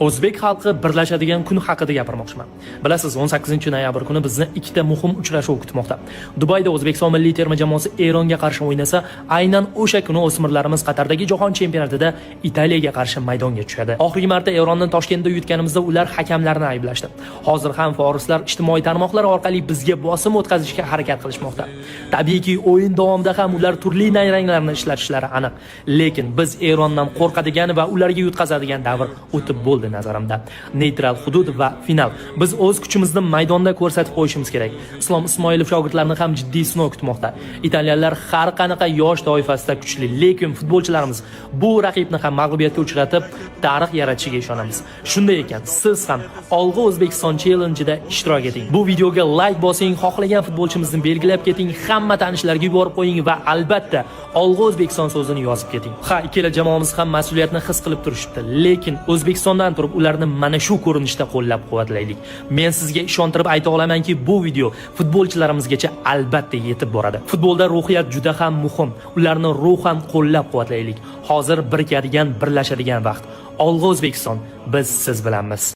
O'zbek xalqi birlashadigan kun haqida gapirmoqchiman. Bilasiz, 18-noyabr kuni bizni ikkita muhim uchrashuv kutmoqda. Dubayda O'zbekiston milliy terma jamoasi Eronga qarshi o'ynasa, aynan o'sha kuni o'smirlarimiz Qatardagi jahon chempionatida Italiyaga qarshi maydonga tushadi. Oxirgi marta Eronni Toshkentda yutganimizda ular hakamlarni ayblashdi. Hozir ham forislar ijtimoiy tarmoqlar orqali bizga bosim o'tkazishga harakat qilishmoqda. Tabiiyki, o'yin davomida ham ular turli nayranglarni ishlatishlari aniq. Lekin biz Erondan qo'rqadigan va ularga yutqazadigan davr o'tib bo'ldi. Nazarimda neytral hudud va final. Biz o'z kuchimizni maydonda ko'rsatib qo'yishimiz kerak. Islom Ismoilov shogirdlarini ham jiddiy sinov kutmoqda. Italyanlar har qanaqa yosh toifasida kuchli, lekin futbolchilarimiz bu raqibni ham mag'lubiyatga uchratib, tarix yaratishiga ishonamiz. Shunday ekan, siz ham Olg'a O'zbekiston challenge'ida ishtirok eting. Bu videoga like bosing, xohlagan futbolchimizni belgilab keting, hamma tanishlarga yuborib qo'ying va albatta Olg'a O'zbekiston so'zini yozib keting. Ha, ikkala jamoamiz ham mas'uliyatni his qilib turishibdi, lekin O'zbekistondan turib ularni mana shu ko'rinishda qo'llab-quvvatlaylik. Men sizga ishontirib ayta olamanki, bu video futbolchilarimizgacha albatta yetib boradi. Futbolda ruhiyat juda ham muhim. Ularni ruhan qo'llab-quvvatlaylik. Hozir birikadigan, birlashadigan vaqt. Olg'a O'zbekiston, biz siz bilanmiz.